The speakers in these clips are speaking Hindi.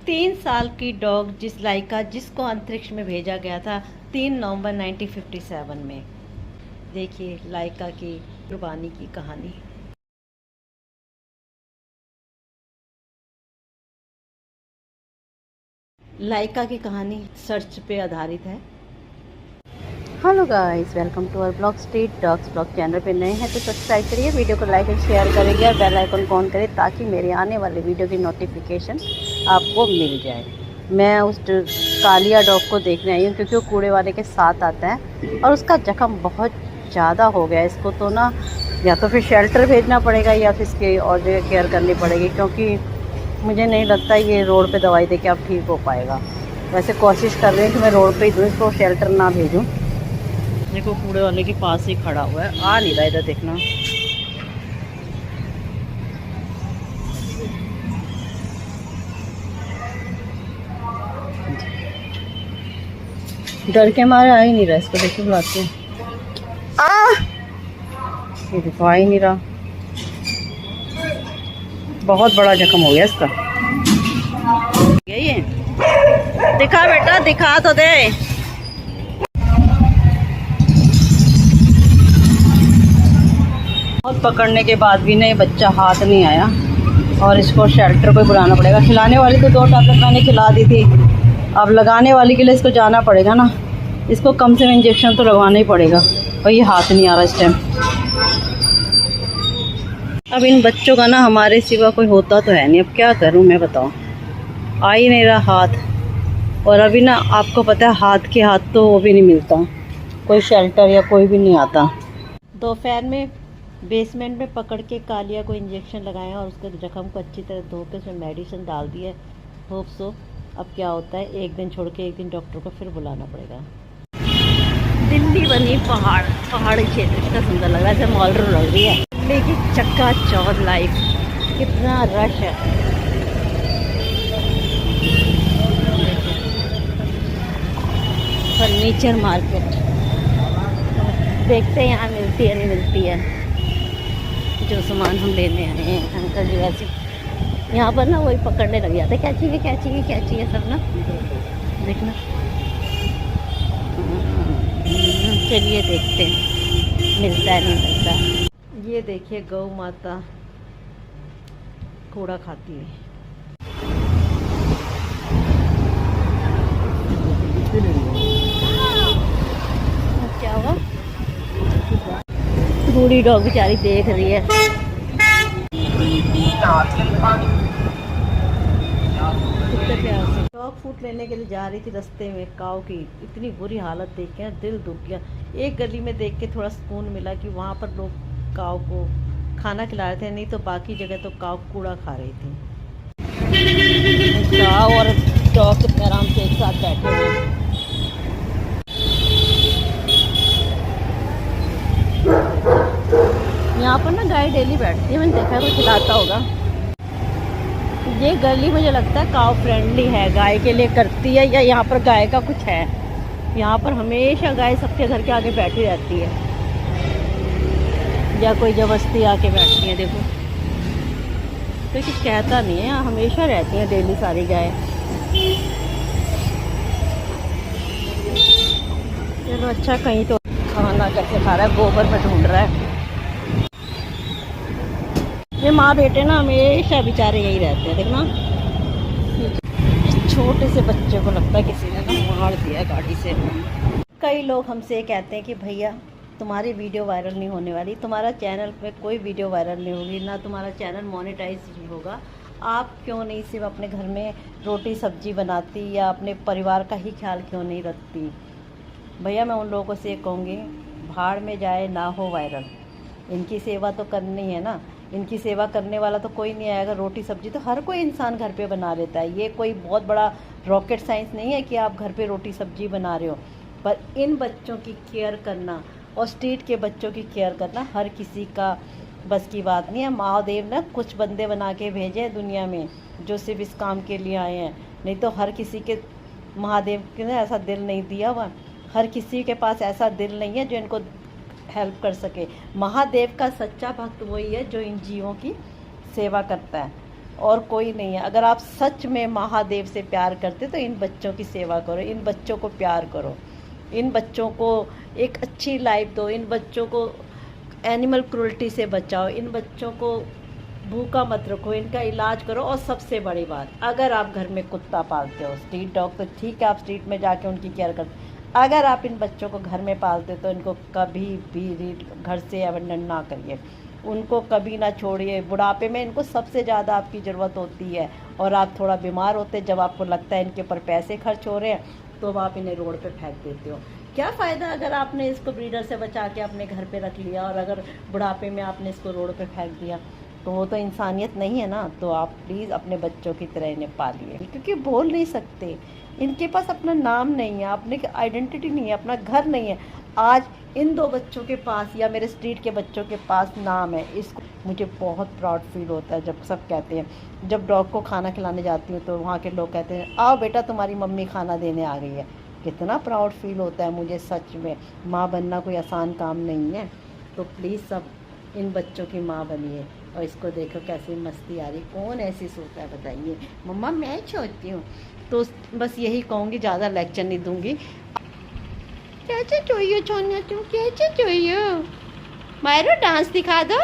3 साल की डॉग जिस लाइका जिसको अंतरिक्ष में भेजा गया था 3 नवंबर 1957 में। देखिए लाइका की कुर्बानी की कहानी। लाइका की कहानी सच पे आधारित है। Hello guys, welcome to our blog street dogs blog. Channel पे नए हैं तो सब्सक्राइब करिए, वीडियो को लाइक एंड शेयर करेंगे और बेल आइकन को ऑन करें ताकि मेरे आने वाले वीडियो की नोटिफिकेशन आपको मिल जाए। मैं उस कालिया डॉग को देखने आई हूँ क्योंकि वो कूड़े वाले के साथ आता है और उसका जख्म बहुत ज़्यादा हो गया है। इसको तो ना या तो फिर शेल्टर भेजना पड़ेगा या फिर इसकी और जगह केयर करनी पड़ेगी, क्योंकि मुझे नहीं लगता ये रोड पे दवाई दे के अब ठीक हो पाएगा। वैसे कोशिश कर रहे हैं कि मैं रोड पे ही दूँ, इसको शेल्टर ना भेजूँ। देखो कूड़े वाले के पास ही खड़ा हुआ है, आ नहीं रहा इधर देखना। डर के मारे आ ही नहीं रहा, इसको देखिए बुलाते हैं। ये देखो आ ही नहीं रहा, बहुत बड़ा जख्म हो गया इसका। ये दिखा बेटा, दिखा तो दे। बहुत पकड़ने के बाद भी नहीं बच्चा हाथ नहीं आया और इसको शेल्टर पे बुलाना पड़ेगा। खिलाने वाली तो 2 टैबलेट मैंने खिला दी थी, अब लगाने वाली के लिए इसको जाना पड़ेगा ना। इसको कम से कम इंजेक्शन तो लगवाना ही पड़ेगा और ये हाथ नहीं आ रहा इस टाइम। अब इन बच्चों का ना हमारे सिवा कोई होता तो है नहीं, अब क्या करूं मैं बताओ। आ ही नहीं रहा हाथ, और अभी ना आपको पता है हाथ के हाथ तो वो भी नहीं मिलता, कोई शेल्टर या कोई भी नहीं आता। दोपहर में बेसमेंट में पकड़ के कालिया को इंजेक्शन लगाया और उसके जख्म को अच्छी तरह धो के उसमें मेडिसिन डाल दी है। होप सो अब क्या होता है, एक दिन छोड़ के एक दिन डॉक्टर को फिर बुलाना पड़ेगा। दिल्ली बनी पहाड़ी क्षेत्र, कितना सुंदर लग रहा है, जैसे मॉल रोड लग रही है। लेकिन चक्का चौध लाइफ, कितना रश है। फर्नीचर मार्केट देखते हैं यहाँ मिलती है नहीं मिलती है जो सामान हम लेने आए हैं। अंकल जी वैसे यहाँ पर ना वही पकड़ने लग जाते, क्या चाहिए क्या चाहिए क्या चाहिए सब ना, देखना। चलिए देखते हैं मिलता है नहीं मिलता। ये देखिए गौ माता कूड़ा खाती है। क्या हुआ, बूढ़ी डॉग बेचारी देख रही है। डॉग फूड लेने के लिए जा रही थी, रास्ते में काऊ की इतनी बुरी हालत देख के दिल दुख गया। एक गली में देख के थोड़ा सुकून मिला कि वहाँ पर लोग काऊ को खाना खिला रहे थे, नहीं तो बाकी जगह तो काऊ कूड़ा खा रही थी। काऊ और डॉग कितने आराम से एक साथ बैठे हुए। यहाँ पर ना गाय डेली बैठती है, मैंने देखा है, कोई खिलाता होगा। ये गली मुझे लगता है काऊ फ्रेंडली है, गाय के लिए करती है, या यहाँ पर गाय का कुछ है। यहाँ पर हमेशा गाय सबके घर के आगे बैठी रहती है या कोई जबरदस्ती आके बैठती है। देखो तो कुछ कहता नहीं है, यहाँ हमेशा रहती है डेली सारी गाय। चलो अच्छा, कहीं तो खाना कैसे खा रहा है, गोबर में ढूंढ रहा है। ये माँ बेटे ना हमेशा बेचारे यही रहते हैं, देखना। छोटे से बच्चे को लगता है किसी ने ना मार दिया गाड़ी से। कई लोग हमसे कहते हैं कि भैया तुम्हारी वीडियो वायरल नहीं होने वाली, तुम्हारा चैनल पे कोई वीडियो वायरल नहीं होगी, ना तुम्हारा चैनल मोनेटाइज होगा, आप क्यों नहीं सिर्फ अपने घर में रोटी सब्जी बनाती या अपने परिवार का ही ख्याल क्यों नहीं रखती। भैया मैं उन लोगों से कहूँगी, भाड़ में जाए ना हो वायरल, इनकी सेवा तो करनी है ना। इनकी सेवा करने वाला तो कोई नहीं आएगा। रोटी सब्जी तो हर कोई इंसान घर पे बना लेता है, ये कोई बहुत बड़ा रॉकेट साइंस नहीं है कि आप घर पे रोटी सब्जी बना रहे हो। पर इन बच्चों की केयर करना और स्ट्रीट के बच्चों की केयर करना हर किसी का बस की बात नहीं है। महादेव ने कुछ बंदे बना के भेजे हैं दुनिया में जो सिर्फ इस काम के लिए आए हैं, नहीं तो हर किसी के महादेव ने ऐसा दिल नहीं दिया हुआ। हर किसी के पास ऐसा दिल नहीं है जो इनको हेल्प कर सके। महादेव का सच्चा भक्त वही है जो इन जीवों की सेवा करता है। और कोई नहीं है। अगर आप सच में महादेव से प्यार करते तो इन बच्चों की सेवा करो, इन बच्चों को प्यार करो, इन बच्चों को एक अच्छी लाइफ दो, इन बच्चों को एनिमल क्रूल्टी से बचाओ, इन बच्चों को भूखा मत रखो, इनका इलाज करो। और सबसे बड़ी बात, अगर आप घर में कुत्ता पालते हो, स्ट्रीट डॉग, तो ठीक है आप स्ट्रीट में जाके उनकी केयर करते, अगर आप इन बच्चों को घर में पालते तो इनको कभी भी घर से अबंडन ना करिए, उनको कभी ना छोड़िए। बुढ़ापे में इनको सबसे ज़्यादा आपकी ज़रूरत होती है और आप थोड़ा बीमार होते, जब आपको लगता है इनके ऊपर पैसे खर्च हो रहे हैं तो आप इन्हें रोड पे फेंक देते हो। क्या फ़ायदा अगर आपने इसको ब्रीडर से बचा के अपने घर पे रख लिया और अगर बुढ़ापे में आपने इसको रोड पे फेंक दिया, तो वो तो इंसानियत नहीं है ना। तो आप प्लीज़ अपने बच्चों की तरह इन्हें पालिए, क्योंकि बोल नहीं सकते, इनके पास अपना नाम नहीं है, अपने आइडेंटिटी नहीं है, अपना घर नहीं है। आज इन 2 बच्चों के पास या मेरे स्ट्रीट के बच्चों के पास नाम है, इसको मुझे बहुत प्राउड फील होता है जब सब कहते हैं, जब डॉग को खाना खिलाने जाती हूँ तो वहाँ के लोग कहते हैं आओ बेटा तुम्हारी मम्मी खाना देने आ गई है। कितना प्राउड फील होता है मुझे सच में। माँ बनना कोई आसान काम नहीं है। तो प्लीज़ सब इन बच्चों की माँ बनिए। और इसको देखो कैसी मस्ती आ रही, कौन ऐसी सोता है बताइए। मम्मा मैं छोड़ती हूँ। तो बस यही कहूँगी, ज़्यादा लेक्चर नहीं दूँगी। कैसे चाहिए सोनिया, तुम कैसे चाहिए, मायरो डांस दिखा दो।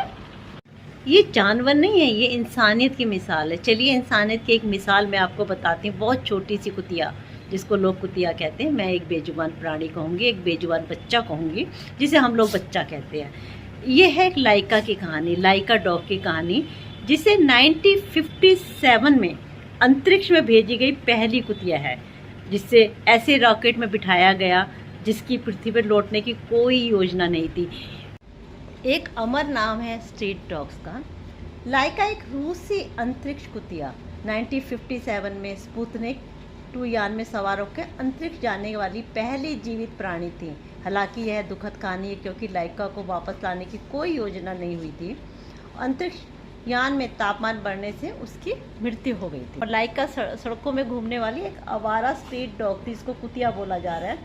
ये जानवर नहीं है, ये इंसानियत की मिसाल है। चलिए इंसानियत की एक मिसाल मैं आपको बताती हूँ। बहुत छोटी सी कुतिया, जिसको लोग कुतिया कहते हैं, मैं एक बेजुबान प्राणी कहूँगी, एक बेजुबान बच्चा कहूँगी, जिसे हम लोग बच्चा कहते हैं। ये है एक लाइका की कहानी, लाइका डॉग की कहानी, जिसे 1957 में अंतरिक्ष में भेजी गई पहली कुतिया है, जिससे ऐसे रॉकेट में बिठाया गया जिसकी पृथ्वी पर लौटने की कोई योजना नहीं थी। एक अमर नाम है स्ट्रीट डॉग्स का। लाइका एक रूसी अंतरिक्ष कुतिया 1957 में स्पुतनिक 2 यान में सवार होकर अंतरिक्ष जाने वाली पहली जीवित प्राणी थी। हालांकि यह दुखद कहानी है क्योंकि लाइका को वापस लाने की कोई योजना नहीं हुई थी। अंतरिक्ष यान में तापमान बढ़ने से उसकी मृत्यु हो गई थी। और लाइका सड़कों में घूमने वाली एक आवारा स्ट्रीट डॉग थी, इसको कुतिया बोला जा रहा है।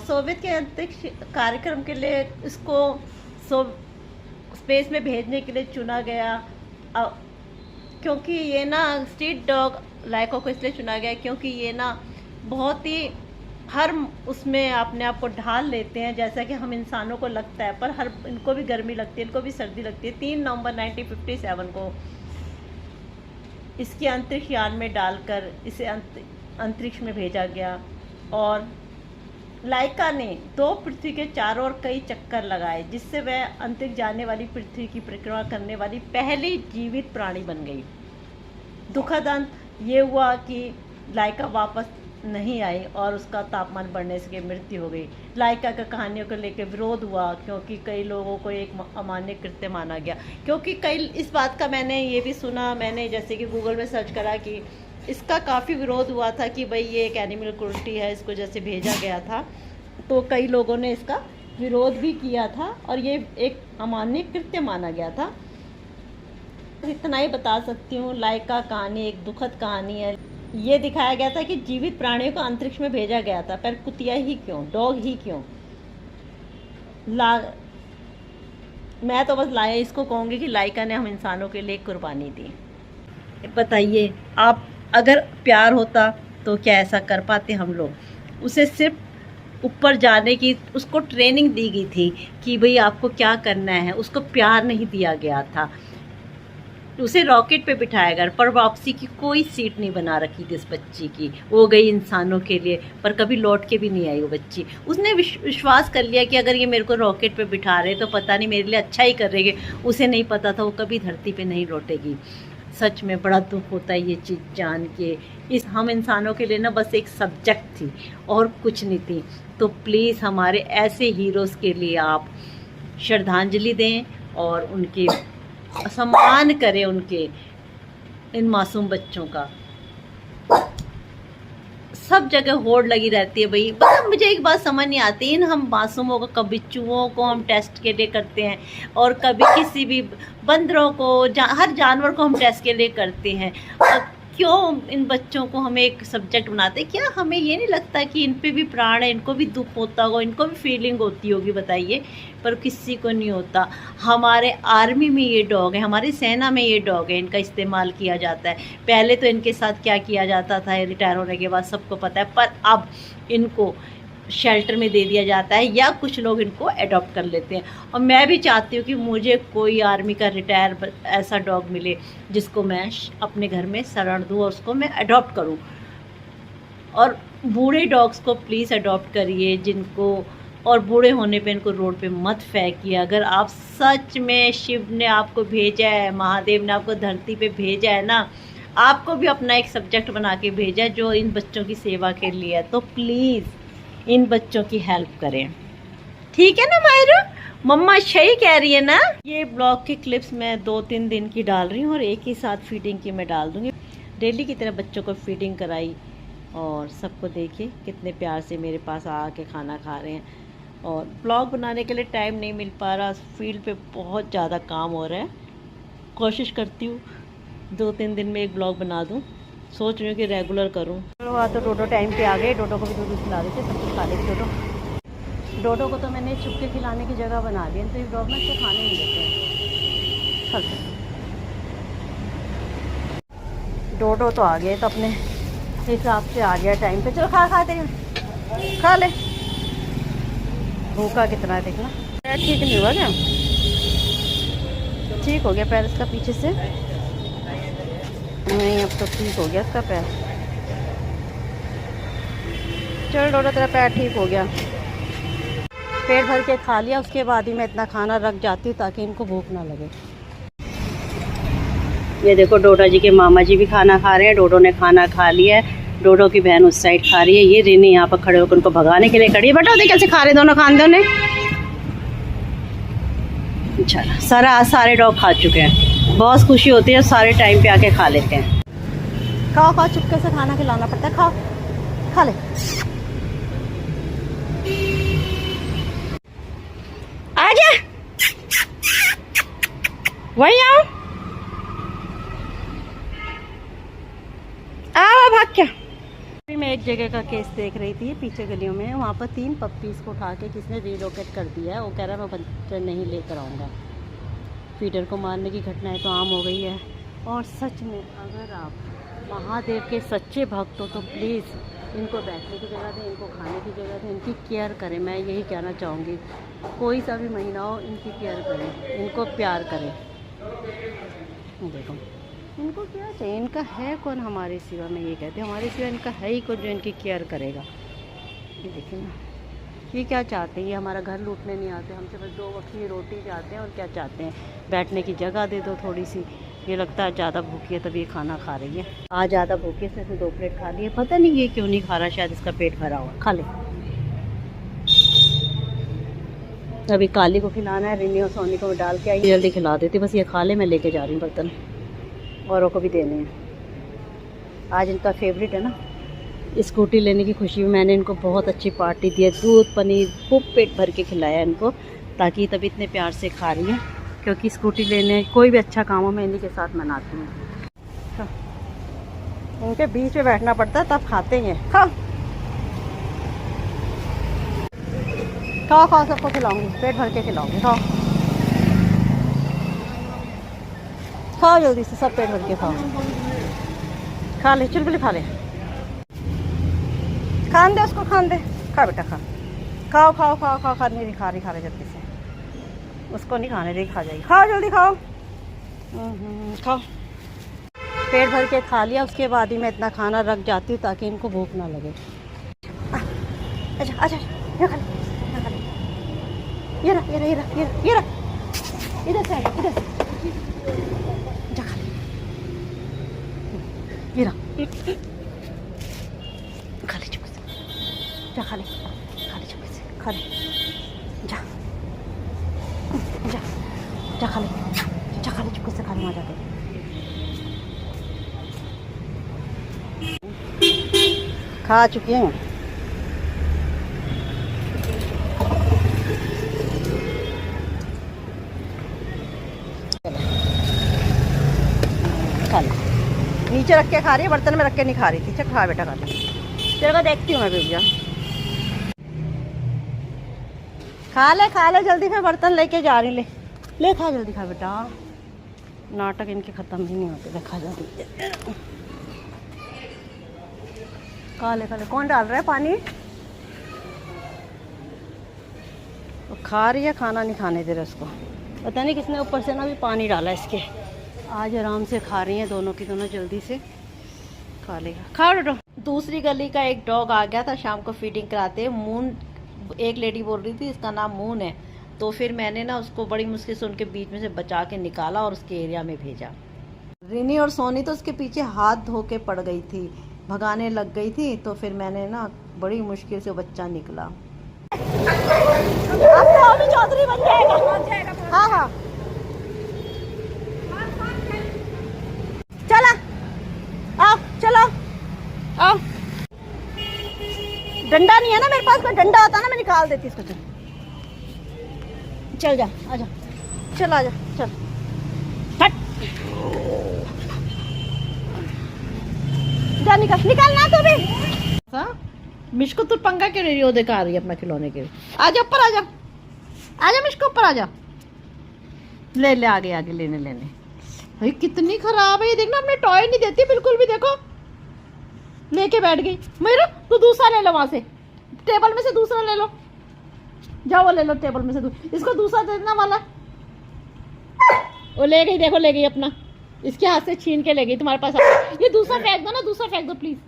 सोवियत के अंतरिक्ष कार्यक्रम के लिए इसको स्पेस में भेजने के लिए चुना गया। क्योंकि ये ना स्ट्रीट डॉग लाइका को इसलिए चुना गया क्योंकि ये ना बहुत ही हर उसमें अपने आप को ढाल लेते हैं, जैसा कि हम इंसानों को लगता है, पर हर इनको भी गर्मी लगती है, इनको भी सर्दी लगती है। 3 नवंबर 1957 को इसकी अंतरिक्ष यान में डालकर इसे अंतरिक्ष में भेजा गया। और लाइका ने 2 पृथ्वी के चारों ओर कई चक्कर लगाए, जिससे वह अंतरिक्ष जाने वाली पृथ्वी की परिक्रमा करने वाली पहली जीवित प्राणी बन गई। दुखद अंत ये हुआ कि लाइका वापस नहीं आई और उसका तापमान बढ़ने से मृत्यु हो गई। लाइका का कहानियों को लेकर विरोध हुआ क्योंकि कई लोगों को एक अमान्य कृत्य माना गया। क्योंकि कई इस बात का मैंने ये भी सुना, मैंने जैसे कि गूगल में सर्च करा कि इसका काफ़ी विरोध हुआ था कि भाई ये एक एनिमल क्रूल्टी है, इसको जैसे भेजा गया था, तो कई लोगों ने इसका विरोध भी किया था और ये एक अमान्य कृत्य माना गया था। इतना ही बता सकती हूँ, लाइका कहानी एक दुखद कहानी है। ये दिखाया गया था कि जीवित प्राणियों को अंतरिक्ष में भेजा गया था, पर कुतिया ही क्यों, डॉग ही क्यों। मैं तो बस इसको कहूँगी कि लाइका ने हम इंसानों के लिए कुर्बानी दी। बताइए आप, अगर प्यार होता तो क्या ऐसा कर पाते हम लोग। उसे सिर्फ ऊपर जाने की उसको ट्रेनिंग दी गई थी कि भाई आपको क्या करना है, उसको प्यार नहीं दिया गया था। उसे रॉकेट पे बिठाया गया, पर वापसी की कोई सीट नहीं बना रखी थी इस बच्ची की। वो गई इंसानों के लिए, पर कभी लौट के भी नहीं आई वो बच्ची। उसने विश्वास कर लिया कि अगर ये मेरे को रॉकेट पे बिठा रहे तो पता नहीं मेरे लिए अच्छा ही कर रहे। उसे नहीं पता था वो कभी धरती पे नहीं लौटेगी। सच में बड़ा दुख होता है ये चीज़ जान के। हम इंसानों के लिए ना बस एक सब्जेक्ट थी और कुछ नहीं थी। तो प्लीज़ हमारे ऐसे हीरोज़ के लिए आप श्रद्धांजलि दें और उनके सम्मान करें, उनके इन मासूम बच्चों का। सब जगह होड़ लगी रहती है भाई। मतलब मुझे एक बात समझ नहीं आती, इन हम मासूमों को, कभी चूहों को हम टेस्ट के लिए करते हैं और कभी किसी भी बंदरों को, हर जानवर को हम टेस्ट के लिए करते हैं। क्यों इन बच्चों को हमें एक सब्जेक्ट बनाते? क्या हमें ये नहीं लगता कि इन पे भी प्राण है, इनको भी दुख होता होगा, इनको भी फीलिंग होती होगी, बताइए? पर किसी को नहीं होता। हमारे आर्मी में ये डॉग है, हमारी सेना में ये डॉग है, इनका इस्तेमाल किया जाता है। पहले तो इनके साथ क्या किया जाता था रिटायर होने के बाद सबको पता है, पर अब इनको शेल्टर में दे दिया जाता है या कुछ लोग इनको अडॉप्ट कर लेते हैं। और मैं भी चाहती हूँ कि मुझे कोई आर्मी का रिटायर ऐसा डॉग मिले जिसको मैं अपने घर में शरण दूँ और उसको मैं अडॉप्ट करूँ। और बूढ़े डॉग्स को प्लीज़ अडॉप्ट करिए जिनको, और बूढ़े होने पे इनको रोड पे मत फेंकिए। अगर आप सच में शिव ने आपको भेजा है, महादेव ने आपको धरती पे भेजा है ना, आपको भी अपना एक सब्जेक्ट बना के भेजा है जो इन बच्चों की सेवा के लिए है, तो प्लीज़ इन बच्चों की हेल्प करें। ठीक है ना मायरू? मम्मा सही कह रही है ना? ये ब्लॉग की क्लिप्स मैं 2-3 दिन की डाल रही हूँ और एक ही साथ फीडिंग की मैं डाल दूँगी। डेली की तरह बच्चों को फीडिंग कराई और सबको देखिए कितने प्यार से मेरे पास आके खाना खा रहे हैं। और ब्लॉग बनाने के लिए टाइम नहीं मिल पा रहा, फील्ड पे बहुत ज़्यादा काम हो रहा है। कोशिश करती हूँ 2-3 दिन में एक ब्लॉग बना दूँ, सोच रही हूँ कि रेगुलर करूँ। वहाँ तो डोडो टाइम पे आ गए, डोडो को भी दूध खिला देते, सब कुछ खा लेते। डोडो को तो मैंने छुप के खिलाने की जगह बना दी, तो इस डॉग में इसको खाने नहीं देते हैं। चल डोडो तो आ गए तो अपने हिसाब से आ गया टाइम पे। चलो खा तेरे खा ले, भूखा कितना है देखना। पैर ठीक नहीं हुआ क्या? ठीक हो गया पैर इसका पीछे से? नहीं, अब तो ठीक हो गया इसका पैर। चल डोडो तेरा पैर ठीक हो गया। पेट भर के खा लिया, उसके बाद ही मैं इतना खाना रख जाती हूँ ताकि इनको भूख ना लगे। ये देखो डोडा जी के मामा जी भी खाना खा रहे हैं। डोडो ने खाना खा लिया है, डोडो की बहन उस साइड खा रही है, ये रिनी यहाँ पर खड़े होकर उनको भगाने के लिए खड़ी है। बेटा देख कैसे खा रहे दोनों खानदान ने। अच्छा सारे डॉग खा चुके हैं, बहुत खुशी होती है, सारे टाइम पे आके खा लेते हैं। खाओ चुपके से खाना खिलाना पड़ता है, खाओ खा ले। आजा वही आओ भाग क्या। मैं एक जगह का केस देख रही थी पीछे गलियों में, वहाँ पर 3 पप्पीज़ को उठा के किसने रिलोकेट कर दिया है। वो कह रहा है मैं बच्चा नहीं लेकर आऊँगा। फीडर को मारने की घटनाएं तो आम हो गई है। और सच में अगर आप महादेव के सच्चे भक्त हो तो प्लीज़ इनको बैठने की जगह दें, इनको खाने की जगह दें, इनकी केयर करें। मैं यही कहना चाहूँगी, कोई सा भी महीना हो इनकी केयर करें, इनको प्यार करें। देखो इनको क्या चाहिए, इनका है कौन हमारे सिवा? मैं ये कहती हूँ हमारे सिवा इनका है ही कौन जो इनकी केयर करेगा। ये देखिए ना, ये क्या चाहते हैं? ये हमारा घर लूटने नहीं आते, हमसे बस 2 वक्त की रोटी चाहते हैं। और क्या चाहते हैं? बैठने की जगह दे दो थोड़ी सी। ये लगता है ज़्यादा भूखी है तभी ये खाना खा रही है। आज ज़्यादा भूखी है, इसने 2 प्लेट खा ली है। पता नहीं ये क्यों नहीं खा रहा, शायद इसका पेट भरा हुआ। खा ले। अभी काली को खिलाना है, रिनी और सोनी को डाल के आई, जल्दी खिला देती। बस ये खा ले, मैं लेके जा रही हूँ बर्तन, औरों को भी देने हैं। आज इनका फेवरेट है ना, स्कूटी लेने की खुशी में मैंने इनको बहुत अच्छी पार्टी दी है। दूध पनीर खूब पेट भर के खिलाया इनको, ताकि तभी इतने प्यार से खा रही है। क्योंकि स्कूटी लेने कोई भी अच्छा काम हो मैं इन्हीं के साथ मनाती हूँ। उनके बीच में बैठना पड़ता है तब खाते हैं। खाओ खाओ खाओ, सबको खिलाऊंगी, पेट भर के खिलाऊंगी। खाओ खाओ जल्दी से, सब पेट भर के खाओ। खा ले चुलबुली, खा ले, खान दे उसको, खान दे। खा बेटा खा, खाओ खाओ खाओ खाओ। खा नहीं खा रही जल्दी से, उसको नहीं खाने देगी, खा जाएगी। खाओ जल्दी खाओ। खाओ। पेट भर के खा लिया, उसके बाद ही मैं इतना खाना रख जाती हूँ ताकि इनको भूख ना लगे। अच्छा अच्छा ये खा ले, ये रहा ये रहा ये रहा ये रहा, इधर से इधर से जा खा ले, ये रहा खा ले चुपके से, जा खा ले चुपके से, खा ले, जा जा जा खा ले, जा खा ले चुपके से, खा ले वहाँ जाके। खा चुकी हैं। नीचे रख के खा रही है, बर्तन में रख के नहीं खा रही थी। चल खा बेटा खा ली, तेरे को देखती हूँ मैं भी। जा खा ले जल्दी, मैं बर्तन लेके जा रही। ले खा जल्दी खा बेटा, नाटक इनके ख़त्म ही नहीं होते। देखा जल्दी खा ले। कौन डाल रहा है पानी? वो खा रही है, खाना नहीं खाने दे रहा उसको। पता नहीं किसने ऊपर से ना भी पानी डाला इसके। आज आराम से खा रही हैं दोनों की दोनों, जल्दी से खा लेगा। खा बेटो। दूसरी गली का एक डॉग आ गया था शाम को फीडिंग कराते। मून, एक लेडी बोल रही थी इसका नाम मून है, तो फिर मैंने ना उसको बड़ी मुश्किल से उनके बीच में से बचा के निकाला और उसके एरिया में भेजा। रिनी और सोनी तो उसके पीछे हाथ धो के पड़ गई थी, भगाने लग गई थी, तो फिर मैंने ना बड़ी मुश्किल से बच्चा निकला। अब तो अभी चौधरी बन जाएगा। हाँ हाँ चला आओ, चलो आओ। डंडा नहीं है ना मेरे पास, कोई डंडा होता ना मैं निकाल देती इसको। चल जा, आजा, चल आजा, चल हट जा, निकल ना तू भी। मिशको तू पंगा क्यों ले रही हो? देखा रही है अपना खिलौने के लिए। आजा ऊपर, आजा मिशको ऊपर आजा। ले आगे लेने भाई कितनी खराब है ये, देखना अपने टॉय नहीं देती बिल्कुल भी। देखो लेके बैठ गई। मेरा तू दूसरा ले लो, वहां से टेबल में से दूसरा ले लो, जाओ वो ले लो टेबल में से। इसको दूसरा दे देना वाला। वो ले गई, देखो ले गई अपना, इसके हाथ से छीन के ले गई तुम्हारे पास। ये दूसरा फेंक दो ना, दूसरा फेंक दो प्लीज।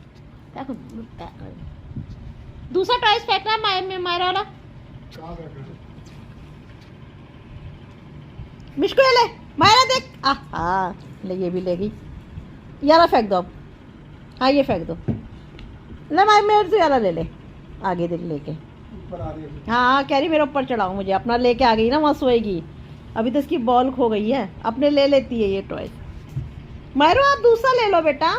दूसरा टॉयस फेंकना है मायरा वाला। मिशको ये ले, मायरा देख। हाँ ले, ये भी ले गई। यारा फेंक दो अब। हाँ ये फेंक दो। ले माय मेरे से यारा ले आगे देख लेके। हाँ कह रही मेरे ऊपर चढ़ाओ मुझे, अपना लेके आ गई ना, वहाँ सोएगी। अभी तो इसकी बॉल खो गई है, अपने ले लेती है ये टॉय। मायरो आप दूसरा ले लो बेटा।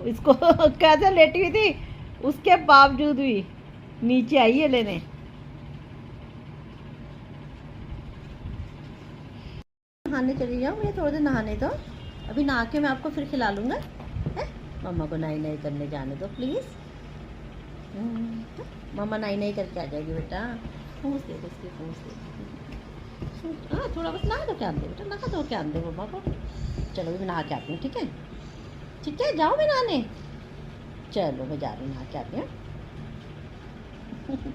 इसको कैसे लेटी हुई थी, उसके बावजूद भी नीचे आई है लेने। नहाने चली जाओ, मुझे थोड़ी देर नहाने दो। अभी नहा के मैं आपको फिर खिला लूँगा। मम्मा को नाई करने जाने दो प्लीज़। मम्मा नाई करके आ जाएगी बेटा। पूछ दे उसकी, पूछ दे। हाँ थोड़ा बस नहा दो के आंदे बेटा, नहा दो के आंदे मम्मा को। चलो मैं नहा के आती हूँ, ठीक है? ठीक है जाओ मैं नहाने। चलो मैं जा रही हूँ, नहा के आती हूँ।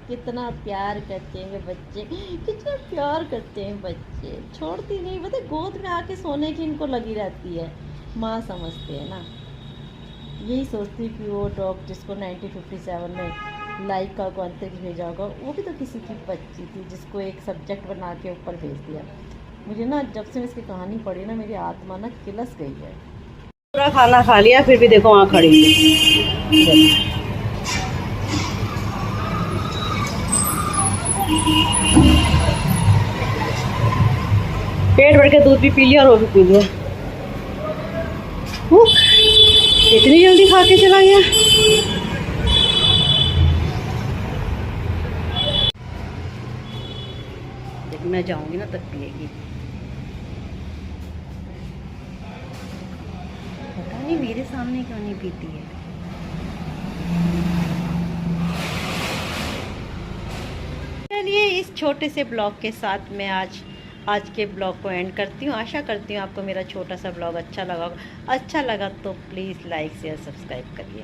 कितना प्यार करते हैं बच्चे, कितना प्यार करते हैं बच्चे, छोड़ती नहीं। पता गोद में आके सोने की इनको लगी रहती है, माँ समझते हैं ना। यही सोचती कि वो डॉग जिसको 1957 में लाइका को अंतरिक्ष भेजा होगा, वो भी तो किसी की बच्ची थी जिसको एक सब्जेक्ट बना के ऊपर भेज दिया। मुझे ना जब से इसकी कहानी पढ़ी ना, मेरी आत्मा ना किलस गई है। पूरा खाना खा लिया फिर भी देखो वहाँ खड़ी है। पेट भर के दूध भी पी लिया और वो भी पी लिया। इतनी जल्दी खा के चला गया। जब मैं जाऊंगी ना तब पिएगी। पता नहीं मेरे सामने क्यों नहीं पीती है। चलिए इस छोटे से ब्लॉग के साथ मैं आज के ब्लॉग को एंड करती हूँ। आशा करती हूँ आपको मेरा छोटा सा ब्लॉग अच्छा लगा तो प्लीज़ लाइक शेयर सब्सक्राइब करिए।